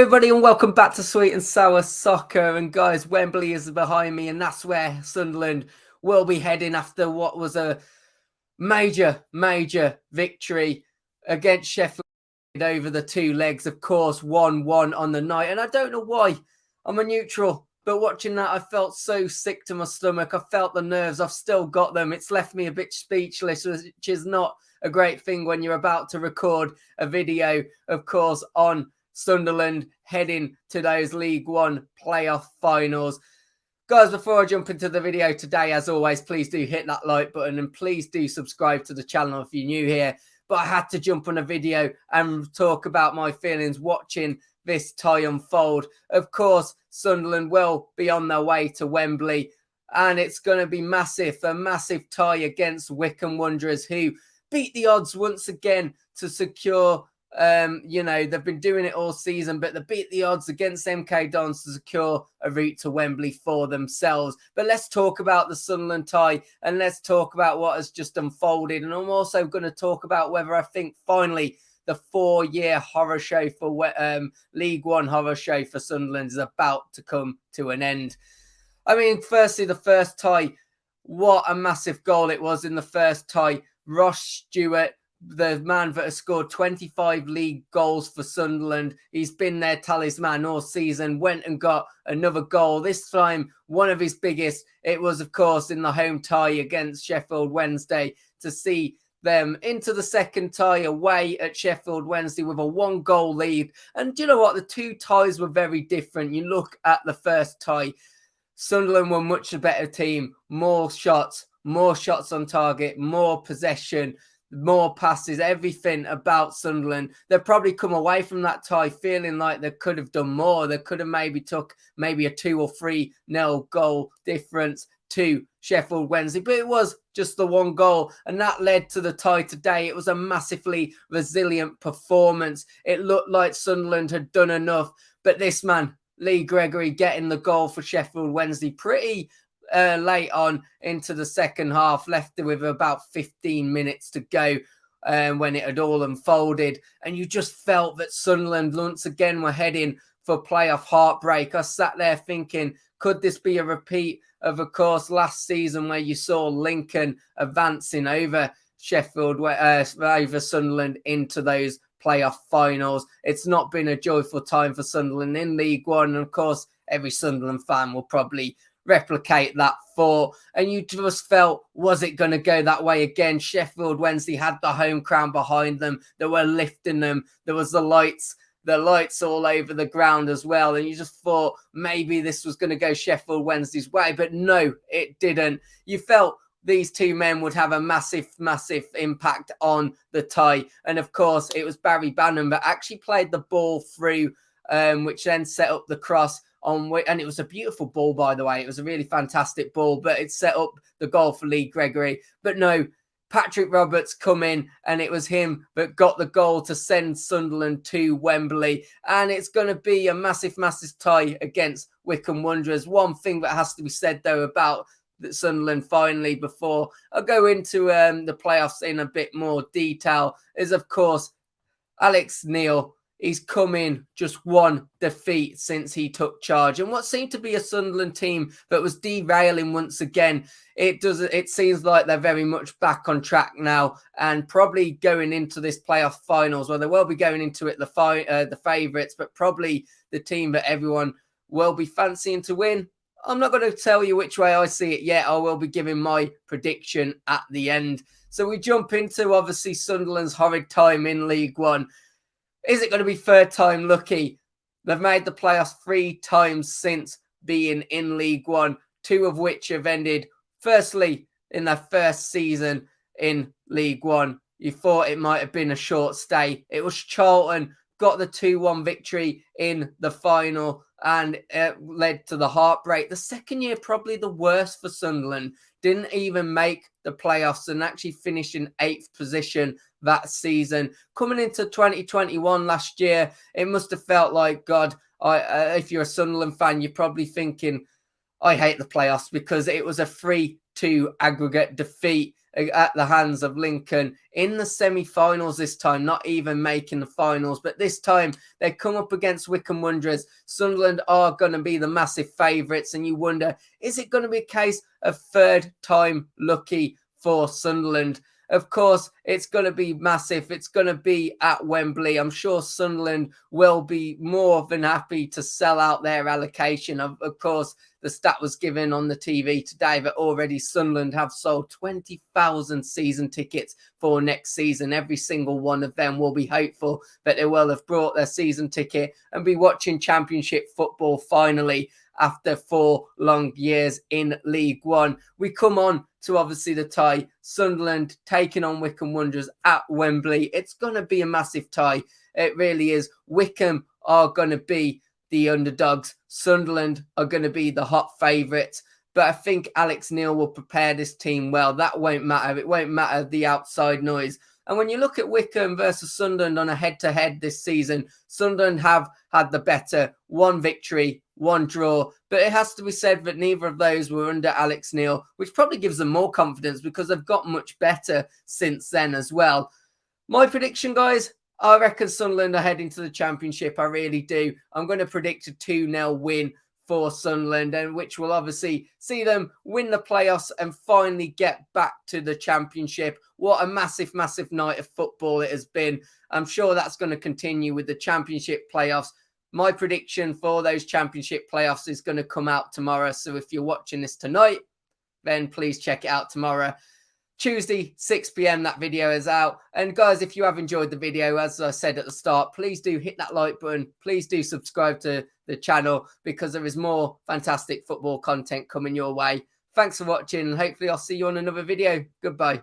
everybody, and welcome back to Sweet and Sour Soccer. And guys, Wembley is behind me, and that's where Sunderland will be heading after what was a major victory against Sheffield over the two legs. Of course, 1-1 on the night. And I don't know why. I'm a neutral, but watching that, I felt so sick to my stomach. I felt the nerves. I've still got them. It's left me a bit speechless, which is not a great thing when you're about to record a video, of course, on Sunderland heading to those League One playoff finals. Guys, before I jump into the video today, as always, please do hit that like button and please do subscribe to the channel if you're new here. But I had to jump on a video and talk about my feelings watching this tie unfold. Of course, Sunderland will be on their way to Wembley, and it's going to be massive, a massive tie against Wycombe Wanderers, who beat the odds once again to secure they've been doing it all season, but they beat the odds against MK Dons to secure a route to Wembley for themselves. But let's talk about the Sunderland tie, and let's talk about what has just unfolded. And I'm also going to talk about whether I think finally the 4-year horror show for League One horror show for Sunderland is about to come to an end. I mean, firstly, the first tie, what a massive goal it was in the first tie. Ross Stewart, the man that has scored 25 league goals for Sunderland. He's been their talisman all season, went and got another goal. This time, one of his biggest. It was, of course, in the home tie against Sheffield Wednesday to see them into the second tie away at Sheffield Wednesday with a 1-goal lead. And do you know what? The two ties were very different. You look at the first tie, Sunderland were much a better team, more shots on target, more possession, more passes, everything about Sunderland. They've probably come away from that tie feeling like they could have done more. They could have maybe took a 2 or 3-0 goal difference to Sheffield Wednesday, but it was just the 1 goal, and that led to the tie today. It was a massively resilient performance. It looked like Sunderland had done enough, but this man, Lee Gregory, getting the goal for Sheffield Wednesday pretty late on into the second half, left with about 15 minutes to go when it had all unfolded, and you just felt that Sunderland once again were heading for playoff heartbreak. I sat there thinking, could this be a repeat of course, last season where you saw Lincoln advancing over Sheffield, over Sunderland into those playoff finals? It's not been a joyful time for Sunderland in League One, and of course, every Sunderland fan will probably replicate that thought. And you just felt, was it going to go that way again? Sheffield Wednesday had the home crowd behind them. They were lifting them. There was the lights all over the ground as well. And you just thought maybe this was going to go Sheffield Wednesday's way. But no, it didn't. You felt these two men would have a massive impact on the tie. And of course, it was Barry Bannon that actually played the ball through, which then set up the cross. And it was a beautiful ball, by the way. It was a really fantastic ball, but it set up the goal for Lee Gregory. But no, Patrick Roberts come in, and it was him that got the goal to send Sunderland to Wembley. And it's going to be a massive tie against Wycombe Wanderers. One thing that has to be said, though, about Sunderland finally, before I go into the playoffs in a bit more detail, is, of course, Alex Neil. He's come in just 1 defeat since he took charge, and what seemed to be a Sunderland team that was derailing once again. It seems like they're very much back on track now, and probably going into this playoff finals. Well, they will be going into it the favourites, but probably the team that everyone will be fancying to win. I'm not going to tell you which way I see it yet. I will be giving my prediction at the end. So we jump into obviously Sunderland's horrid time in League One. Is it going to be third time lucky? They've made the playoffs 3 times since being in League One, 2 of which have ended, firstly, in their first season in League One. You thought it might have been a short stay. It was Charlton, got the 2-1 victory in the final, and it led to the heartbreak. The second year, probably the worst for Sunderland. Didn't even make the playoffs and actually finished in 8th position that season. Coming into 2021 last year, it must have felt like, God, if you're a Sunderland fan, you're probably thinking, I hate the playoffs, because it was a 3-2 aggregate defeat at the hands of Lincoln in the semi-finals this time, not even making the finals. But this time they come up against Wycombe Wanderers. Sunderland are going to be the massive favourites, and you wonder, is it going to be a case of third time lucky for Sunderland? Of course, it's going to be massive. It's going to be at Wembley. I'm sure Sunderland will be more than happy to sell out their allocation. Of course, the stat was given on the TV today that already Sunderland have sold 20,000 season tickets for next season. Every single one of them will be hopeful that they will have brought their season ticket and be watching Championship football finally after 4 long years in League One. We come on to obviously the tie. Sunderland taking on Wycombe Wanderers at Wembley. It's going to be a massive tie. It really is. Wycombe are going to be the underdogs. Sunderland are going to be the hot favourites. But I think Alex Neil will prepare this team well. That won't matter. It won't matter the outside noise. And when you look at Wycombe versus Sunderland on a head-to-head this season, Sunderland have had the better 1 victory, 1 draw. But it has to be said that neither of those were under Alex Neil, which probably gives them more confidence because they've got much better since then as well. My prediction, guys, I reckon Sunderland are heading to the Championship. I really do. I'm going to predict a 2-0 win for Sunderland, and which will obviously see them win the playoffs and finally get back to the Championship. What a massive, massive night of football it has been. I'm sure that's going to continue with the Championship playoffs. My prediction for those Championship playoffs is going to come out tomorrow. So if you're watching this tonight, then please check it out tomorrow. Tuesday, 6 p.m, that video is out. And guys, if you have enjoyed the video, as I said at the start, please do hit that like button. Please do subscribe to the channel because there is more fantastic football content coming your way. Thanks for watching, and hopefully I'll see you on another video. Goodbye.